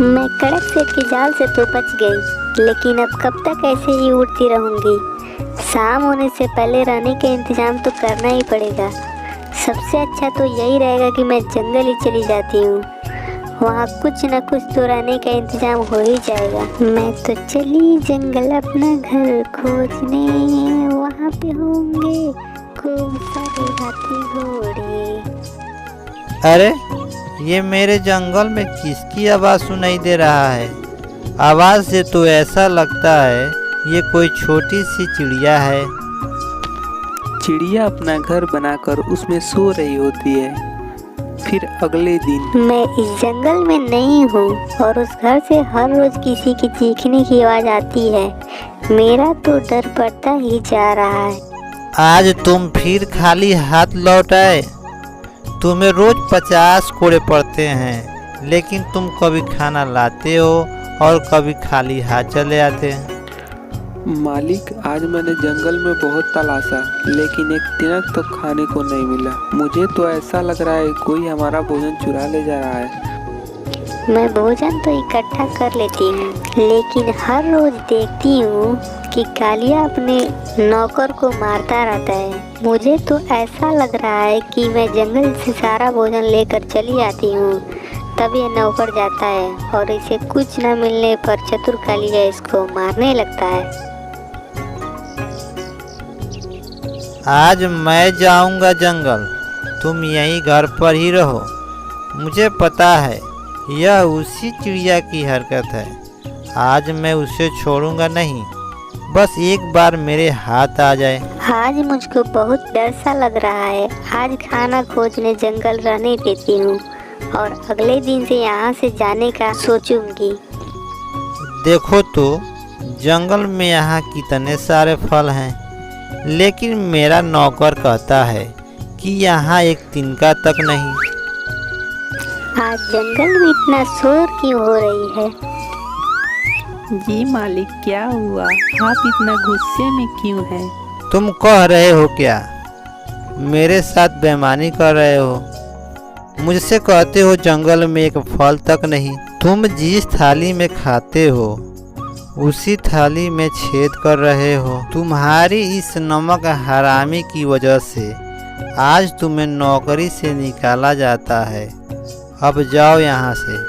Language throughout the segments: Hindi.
मैं कड़क सेठ के जाल से तो बच गई, लेकिन अब कब तक ऐसे ही उड़ती रहूंगी। शाम होने से पहले रहने का इंतजाम तो करना ही पड़ेगा। सबसे अच्छा तो यही रहेगा कि मैं जंगल ही चली जाती हूँ। वहाँ कुछ न कुछ तो रहने का इंतजाम हो ही जाएगा। मैं तो चली जंगल अपना घर खोजने, वहाँ पे होंगे खूब सारे हाथी घोड़े। अरे ये मेरे जंगल में किसकी आवाज़ सुनाई दे रहा है? आवाज़ से तो ऐसा लगता है ये कोई छोटी सी चिड़िया है। चिड़िया अपना घर बनाकर उसमें सो रही होती है। फिर अगले दिन मैं इस जंगल में नहीं हूँ और उस घर से हर रोज किसी की चीखने की आवाज़ आती है। मेरा तो डर बढ़ता ही जा रहा है। आज तुम फिर खाली हाथ लौट आए। तुम्हें रोज 50 कोड़े पड़ते हैं, लेकिन तुम कभी खाना लाते हो और कभी खाली हाथ चले आते हैं। मालिक, आज मैंने जंगल में बहुत तलाशा, लेकिन एक तिनक तो खाने को नहीं मिला। मुझे तो ऐसा लग रहा है कोई हमारा भोजन चुरा ले जा रहा है। मैं भोजन तो इकट्ठा कर लेती हूँ, लेकिन हर रोज देखती हूँ कि कालिया अपने नौकर को मारता रहता है। मुझे तो ऐसा लग रहा है कि मैं जंगल से सारा भोजन लेकर चली आती हूँ, तब यह नौकर जाता है और इसे कुछ न मिलने पर चतुर कालिया इसको मारने लगता है। आज मैं जाऊंगा जंगल, तुम यहीं घर पर ही रहो। मुझे पता है यह उसी चिड़िया की हरकत है। आज मैं उसे छोड़ूंगा नहीं, बस एक बार मेरे हाथ आ जाए। आज मुझको बहुत डर सा लग रहा है। आज खाना खोजने जंगल रहने देती हूँ और अगले दिन से यहाँ से जाने का सोचूंगी। देखो तो जंगल में यहाँ कितने सारे फल हैं, लेकिन मेरा नौकर कहता है कि यहाँ एक तिनका तक नहीं। आज जंगल में इतना शोर क्यों हो रही है? जी मालिक, क्या हुआ? आप इतना गुस्से में क्यों हैं? तुम कह रहे हो क्या? मेरे साथ बेईमानी कर रहे हो? मुझसे कहते हो जंगल में एक फल तक नहीं। तुम जिस थाली में खाते हो उसी थाली में छेद कर रहे हो। तुम्हारी इस नमक हरामी की वजह से आज तुम्हें नौकरी से निकाला जाता है। अब जाओ यहाँ से।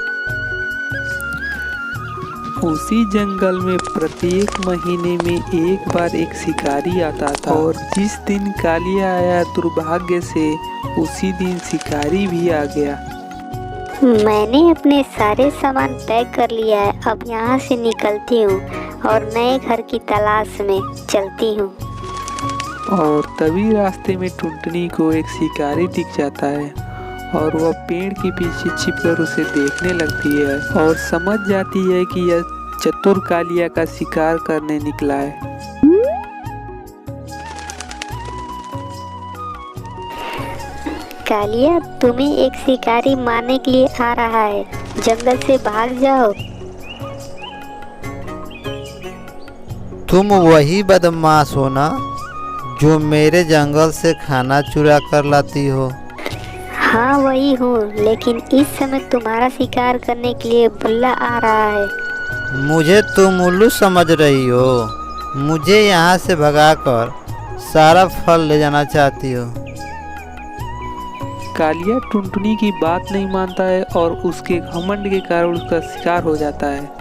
उसी जंगल में प्रत्येक महीने में एक बार एक शिकारी आता था, और जिस दिन कालिया आया दुर्भाग्य से उसी दिन शिकारी भी आ गया। मैंने अपने सारे सामान पैक कर लिया है। अब यहाँ से निकलती हूँ और नए घर की तलाश में चलती हूँ। और तभी रास्ते में टुनटुनी को एक शिकारी दिख जाता है और वह पेड़ के पीछे छिपकर उसे देखने लगती है और समझ जाती है कि यह चतुर कालिया का शिकार करने निकला है। कालिया, तुम्हें एक शिकारी मारने के लिए आ रहा है। जंगल से भाग जाओ। तुम वही बदमाश हो ना जो मेरे जंगल से खाना चुरा कर लाती हो? हाँ वही हूँ, लेकिन इस समय तुम्हारा शिकार करने के लिए बुल्ला आ रहा है। मुझे तुम उल्लू समझ रही हो? मुझे यहाँ से भगाकर सारा फल ले जाना चाहती हो? कालिया टुनटुनी की बात नहीं मानता है और उसके घमंड के कारण उसका शिकार हो जाता है।